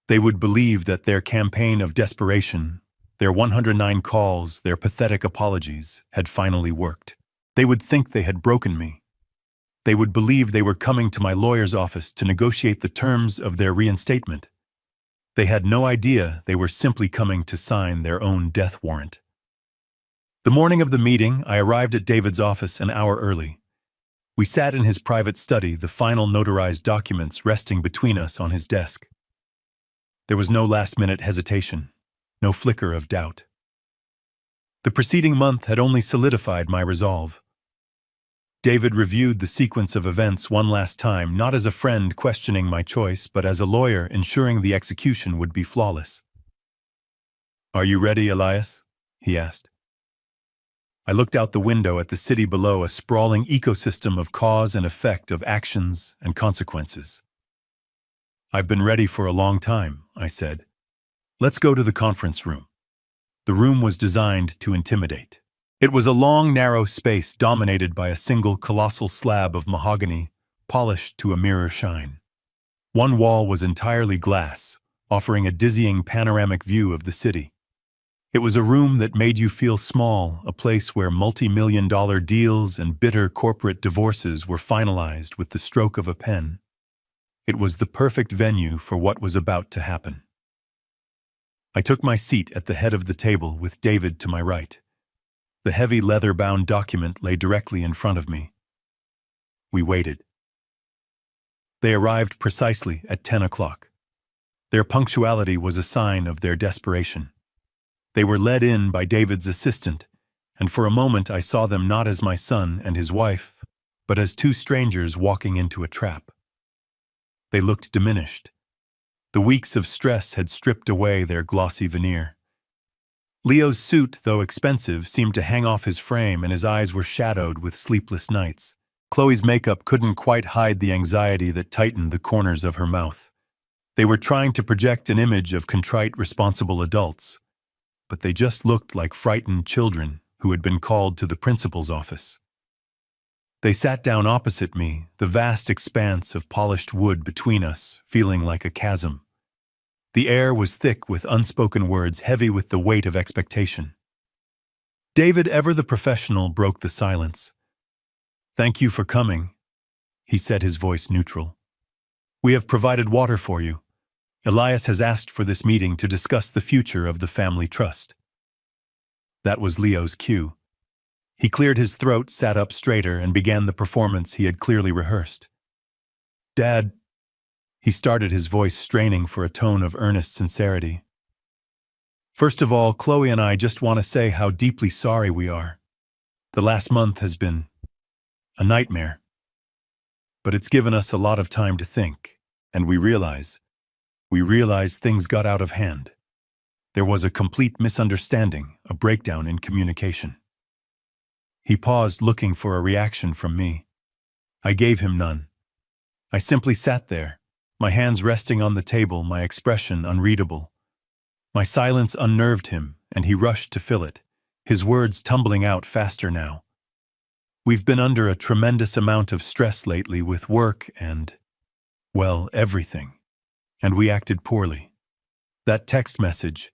S1: They would believe that their campaign of desperation, their 109 calls, their pathetic apologies, had finally worked. They would think they had broken me. They would believe they were coming to my lawyer's office to negotiate the terms of their reinstatement. They had no idea they were simply coming to sign their own death warrant. The morning of the meeting, I arrived at David's office an hour early. We sat in his private study, the final notarized documents resting between us on his desk. There was no last-minute hesitation, no flicker of doubt. The preceding month had only solidified my resolve. David reviewed the sequence of events one last time, not as a friend questioning my choice, but as a lawyer ensuring the execution would be flawless. "Are you ready, Elias?" he asked. I looked out the window at the city below, a sprawling ecosystem of cause and effect, of actions and consequences. "I've been ready for a long time," I said. "Let's go to the conference room." The room was designed to intimidate. It was a long, narrow space dominated by a single colossal slab of mahogany, polished to a mirror shine. One wall was entirely glass, offering a dizzying panoramic view of the city. It was a room that made you feel small, a place where multi-million-dollar deals and bitter corporate divorces were finalized with the stroke of a pen. It was the perfect venue for what was about to happen. I took my seat at the head of the table with David to my right. The heavy leather-bound document lay directly in front of me. We waited. They arrived precisely at 10 o'clock. Their punctuality was a sign of their desperation. They were led in by David's assistant, and for a moment I saw them not as my son and his wife, but as two strangers walking into a trap. They looked diminished. The weeks of stress had stripped away their glossy veneer. Leo's suit, though expensive, seemed to hang off his frame, and his eyes were shadowed with sleepless nights. Chloe's makeup couldn't quite hide the anxiety that tightened the corners of her mouth. They were trying to project an image of contrite, responsible adults, but they just looked like frightened children who had been called to the principal's office. They sat down opposite me, the vast expanse of polished wood between us, feeling like a chasm. The air was thick with unspoken words, heavy with the weight of expectation. David, ever the professional, broke the silence. "Thank you for coming," he said, his voice neutral. "We have provided water for you. Elias has asked for this meeting to discuss the future of the family trust." That was Leo's cue. He cleared his throat, sat up straighter, and began the performance he had clearly rehearsed. "Dad," he started, his voice straining for a tone of earnest sincerity. "First of all, Chloe and I just want to say how deeply sorry we are. The last month has been a nightmare. But it's given us a lot of time to think, and we realize things got out of hand. There was a complete misunderstanding, a breakdown in communication." He paused, looking for a reaction from me. I gave him none. I simply sat there, my hands resting on the table, my expression unreadable. My silence unnerved him, and he rushed to fill it, his words tumbling out faster now. "We've been under a tremendous amount of stress lately with work and, well, everything. And we acted poorly. That text message,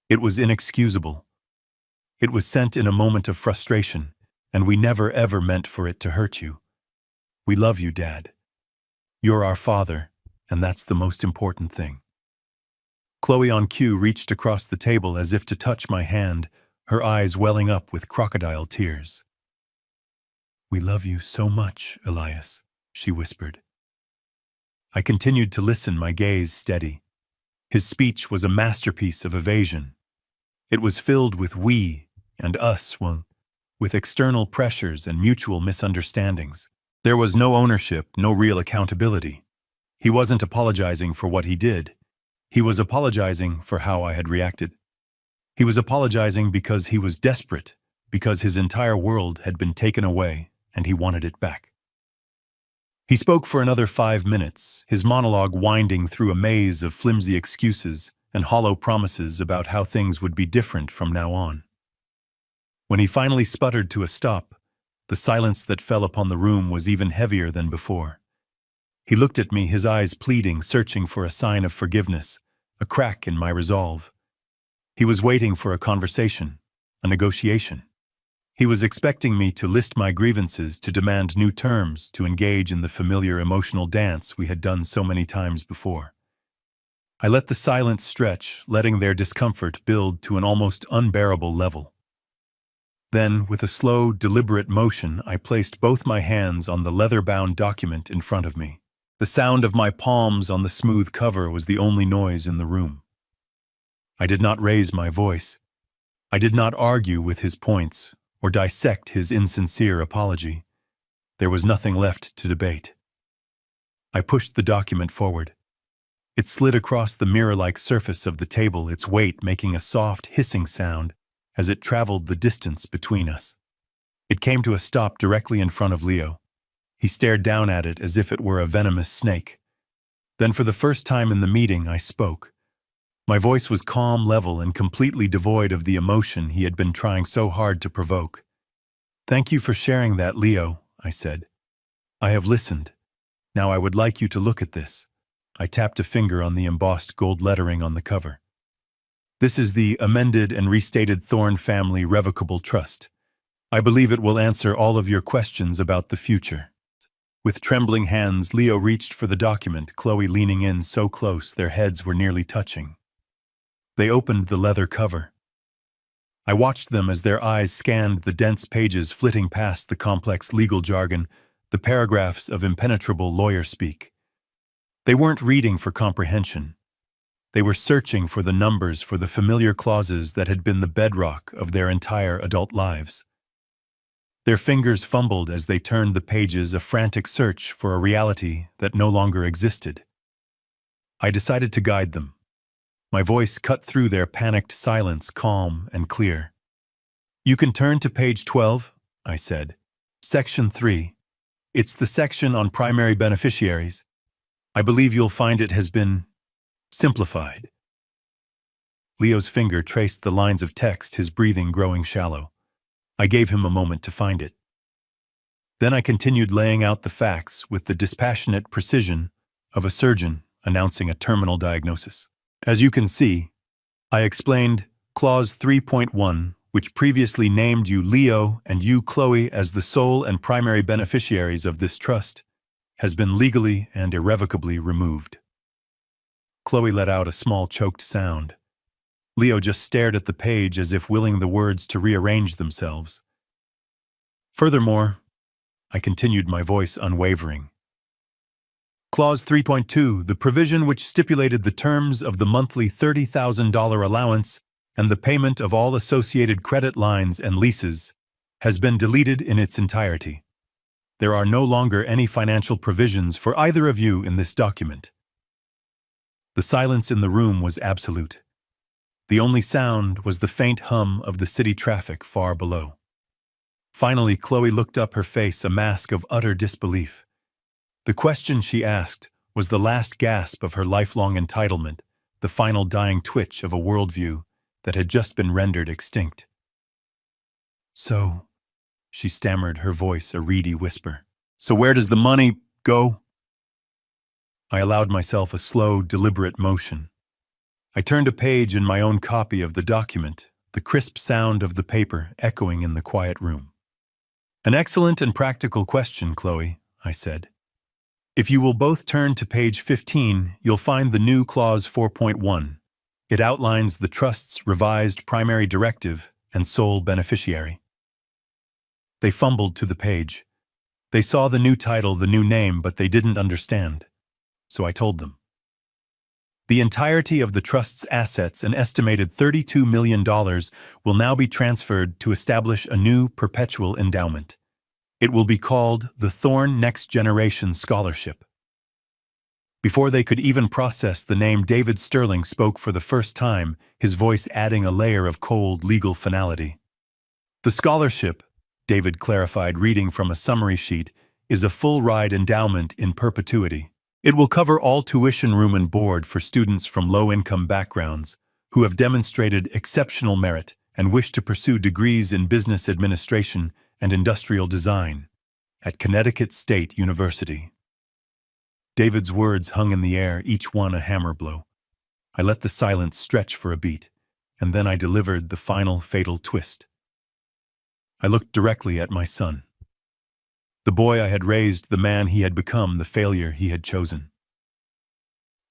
S1: it was inexcusable. It was sent in a moment of frustration, and we never ever meant for it to hurt you. We love you, Dad. You're our father, and that's the most important thing." Chloe, on cue, reached across the table as if to touch my hand, her eyes welling up with crocodile tears. "We love you so much, Elias," she whispered. I continued to listen, my gaze steady. His speech was a masterpiece of evasion. It was filled with we and us, with external pressures and mutual misunderstandings. There was no ownership, no real accountability. He wasn't apologizing for what he did. He was apologizing for how I had reacted. He was apologizing because he was desperate, because his entire world had been taken away and he wanted it back. He spoke for another 5 minutes, his monologue winding through a maze of flimsy excuses and hollow promises about how things would be different from now on. When he finally sputtered to a stop, the silence that fell upon the room was even heavier than before. He looked at me, his eyes pleading, searching for a sign of forgiveness, a crack in my resolve. He was waiting for a conversation, a negotiation. He was expecting me to list my grievances, to demand new terms, to engage in the familiar emotional dance we had done so many times before. I let the silence stretch, letting their discomfort build to an almost unbearable level. Then, with a slow, deliberate motion, I placed both my hands on the leather-bound document in front of me. The sound of my palms on the smooth cover was the only noise in the room. I did not raise my voice. I did not argue with his points or dissect his insincere apology. There was nothing left to debate. I pushed the document forward. It slid across the mirror-like surface of the table, its weight making a soft, hissing sound as it traveled the distance between us. It came to a stop directly in front of Leo. He stared down at it as if it were a venomous snake. Then for the first time in the meeting, I spoke. My voice was calm, level, and completely devoid of the emotion he had been trying so hard to provoke. "Thank you for sharing that, Leo," I said. "I have listened. Now I would like you to look at this." I tapped a finger on the embossed gold lettering on the cover. "This is the amended and restated Thorne Family Revocable Trust. I believe it will answer all of your questions about the future." With trembling hands, Leo reached for the document, Chloe leaning in so close their heads were nearly touching. They opened the leather cover. I watched them as their eyes scanned the dense pages flitting past the complex legal jargon, the paragraphs of impenetrable lawyer speak. They weren't reading for comprehension. They were searching for the numbers, for the familiar clauses that had been the bedrock of their entire adult lives. Their fingers fumbled as they turned the pages, a frantic search for a reality that no longer existed. I decided to guide them. My voice cut through their panicked silence, calm and clear. "You can turn to page 12, I said. "Section 3. It's the section on primary beneficiaries. I believe you'll find it has been simplified." Leo's finger traced the lines of text, his breathing growing shallow. I gave him a moment to find it. Then I continued laying out the facts with the dispassionate precision of a surgeon announcing a terminal diagnosis. "As you can see," I explained, Clause 3.1, which previously named you Leo and you Chloe as the sole and primary beneficiaries of this trust, has been legally and irrevocably removed. Chloe let out a small choked sound. Leo just stared at the page as if willing the words to rearrange themselves. "Furthermore," I continued, my voice unwavering, "Clause 3.2, the provision which stipulated the terms of the monthly $30,000 allowance and the payment of all associated credit lines and leases, has been deleted in its entirety. There are no longer any financial provisions for either of you in this document." The silence in the room was absolute. The only sound was the faint hum of the city traffic far below. Finally, Chloe looked up, her face a mask of utter disbelief. The question she asked was the last gasp of her lifelong entitlement, the final dying twitch of a worldview that had just been rendered extinct. "So," she stammered, her voice a reedy whisper. "So where does the money go?" I allowed myself a slow, deliberate motion. I turned a page in my own copy of the document, the crisp sound of the paper echoing in the quiet room. "An excellent and practical question, Chloe," I said. "If you will both turn to page 15, you'll find the new Clause 4.1. It outlines the Trust's revised primary directive and sole beneficiary." They fumbled to the page. They saw the new title, the new name, but they didn't understand. So I told them. "The entirety of the Trust's assets, an estimated $32 million, will now be transferred to establish a new perpetual endowment. It will be called the Thorne Next Generation Scholarship." Before they could even process the name, David Sterling spoke for the first time, his voice adding a layer of cold legal finality. "The scholarship," David clarified, reading from a summary sheet, "is a full-ride endowment in perpetuity. It will cover all tuition, room, and board for students from low-income backgrounds who have demonstrated exceptional merit and wish to pursue degrees in business administration and industrial design at Connecticut State University." David's words hung in the air, each one a hammer blow. I let the silence stretch for a beat, and then I delivered the final fatal twist. I looked directly at my son. The boy I had raised, the man he had become, the failure he had chosen.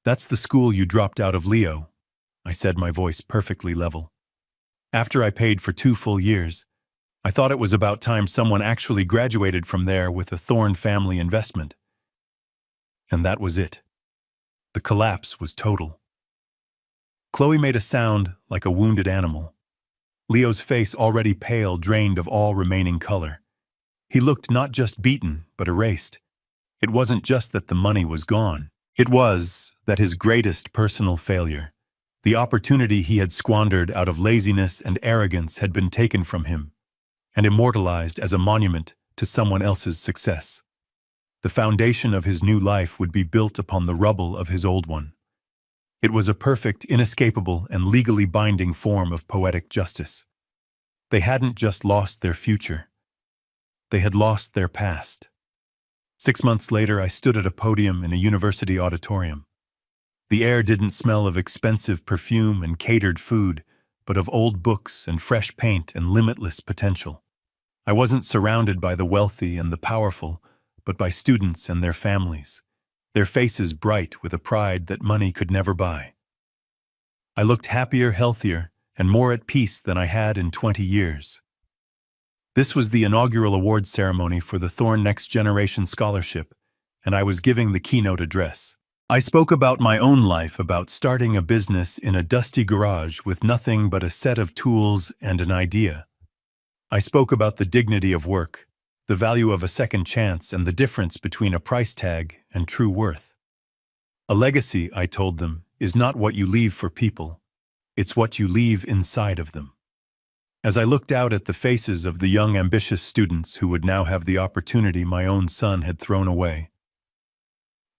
S1: "That's the school you dropped out of, Leo," I said, my voice perfectly level. "After I paid for 2 full years, I thought it was about time someone actually graduated from there with a Thorne family investment. And that was it. The collapse was total." Chloe made a sound like a wounded animal. Leo's face already pale, drained of all remaining color. He looked not just beaten, but erased. It wasn't just that the money was gone. It was that his greatest personal failure, the opportunity he had squandered out of laziness and arrogance, had been taken from him and immortalized as a monument to someone else's success. The foundation of his new life would be built upon the rubble of his old one. It was a perfect, inescapable, and legally binding form of poetic justice. They hadn't just lost their future. They had lost their past. 6 months later, I stood at a podium in a university auditorium. The air didn't smell of expensive perfume and catered food, but of old books and fresh paint and limitless potential. I wasn't surrounded by the wealthy and the powerful, but by students and their families, their faces bright with a pride that money could never buy. I looked happier, healthier, and more at peace than I had in 20 years. This was the inaugural awards ceremony for the Thorne Next Generation Scholarship, and I was giving the keynote address. I spoke about my own life, about starting a business in a dusty garage with nothing but a set of tools and an idea. I spoke about the dignity of work, the value of a second chance, and the difference between a price tag and true worth. A legacy, I told them, is not what you leave for people. It's what you leave inside of them. As I looked out at the faces of the young, ambitious students who would now have the opportunity my own son had thrown away,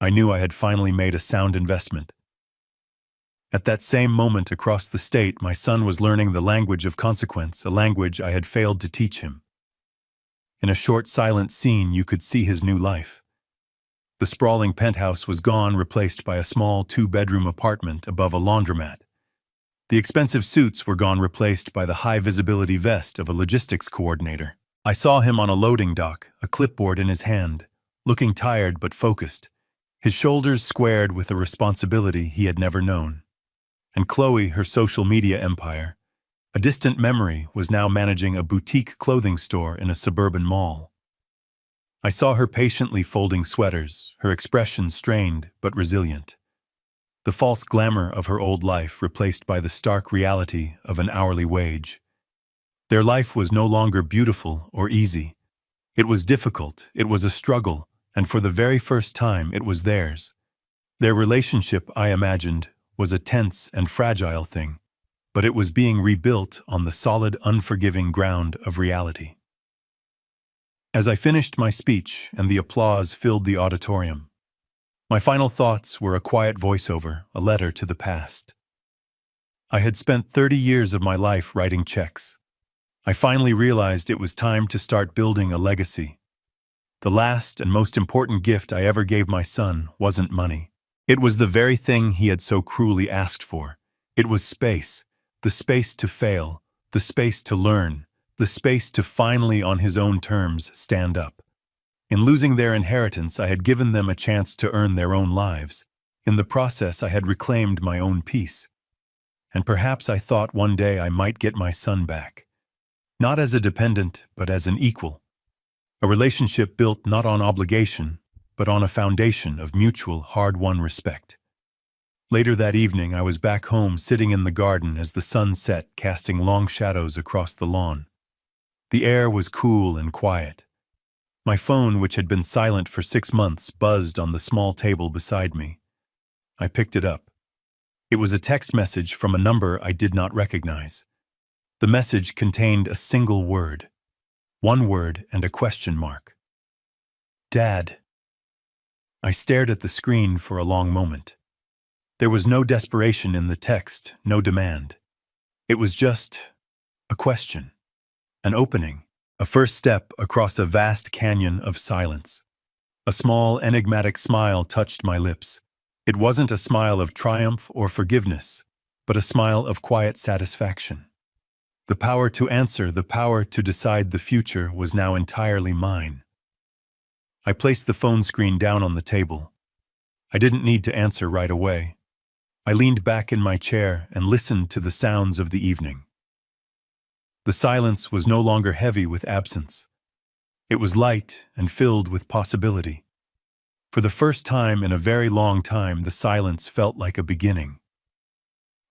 S1: I knew I had finally made a sound investment. At that same moment across the state, my son was learning the language of consequence, a language I had failed to teach him. In a short, silent scene, you could see his new life. The sprawling penthouse was gone, replaced by a small 2-bedroom apartment above a laundromat. The expensive suits were gone, replaced by the high-visibility vest of a logistics coordinator. I saw him on a loading dock, a clipboard in his hand, looking tired but focused, his shoulders squared with a responsibility he had never known. And Chloe, her social media empire, a distant memory, was now managing a boutique clothing store in a suburban mall. I saw her patiently folding sweaters, her expression strained but resilient. The false glamour of her old life replaced by the stark reality of an hourly wage. Their life was no longer beautiful or easy. It was difficult, it was a struggle, and for the very first time it was theirs. Their relationship, I imagined, was a tense and fragile thing, but it was being rebuilt on the solid, unforgiving ground of reality. As I finished my speech and the applause filled the auditorium, my final thoughts were a quiet voiceover, a letter to the past. I had spent 30 years of my life writing checks. I finally realized it was time to start building a legacy. The last and most important gift I ever gave my son wasn't money. It was the very thing he had so cruelly asked for. It was space, the space to fail, the space to learn, the space to finally, on his own terms, stand up. In losing their inheritance, I had given them a chance to earn their own lives. In the process, I had reclaimed my own peace. And perhaps I thought one day I might get my son back. Not as a dependent, but as an equal. A relationship built not on obligation, but on a foundation of mutual, hard-won respect. Later that evening, I was back home sitting in the garden as the sun set, casting long shadows across the lawn. The air was cool and quiet. My phone, which had been silent for 6 months, buzzed on the small table beside me. I picked it up. It was a text message from a number I did not recognize. The message contained a single word. One word and a question mark. Dad. I stared at the screen for a long moment. There was no desperation in the text, no demand. It was just a question, an opening, a first step across a vast canyon of silence. A small, enigmatic smile touched my lips. It wasn't a smile of triumph or forgiveness, but a smile of quiet satisfaction. The power to answer, the power to decide the future was now entirely mine. I placed the phone screen down on the table. I didn't need to answer right away. I leaned back in my chair and listened to the sounds of the evening. The silence was no longer heavy with absence. It was light and filled with possibility. For the first time in a very long time, the silence felt like a beginning.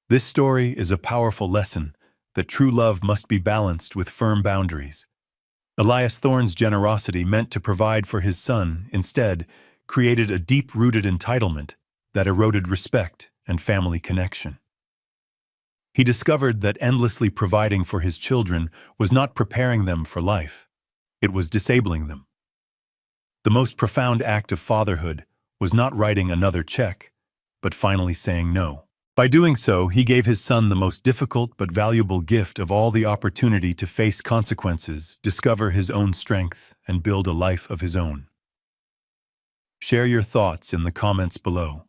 S1: This story is a powerful lesson, that true love must be balanced with firm boundaries. Elias Thorne's generosity meant to provide for his son, instead, created a deep-rooted entitlement that eroded respect and family connection. He discovered that endlessly providing for his children was not preparing them for life. It was disabling them. The most profound act of fatherhood was not writing another check, but finally saying no. By doing so, he gave his son the most difficult but valuable gift of all, the opportunity to face consequences, discover his own strength, and build a life of his own. Share your thoughts in the comments below.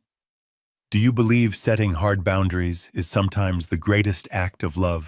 S1: Do you believe setting hard boundaries is sometimes the greatest act of love?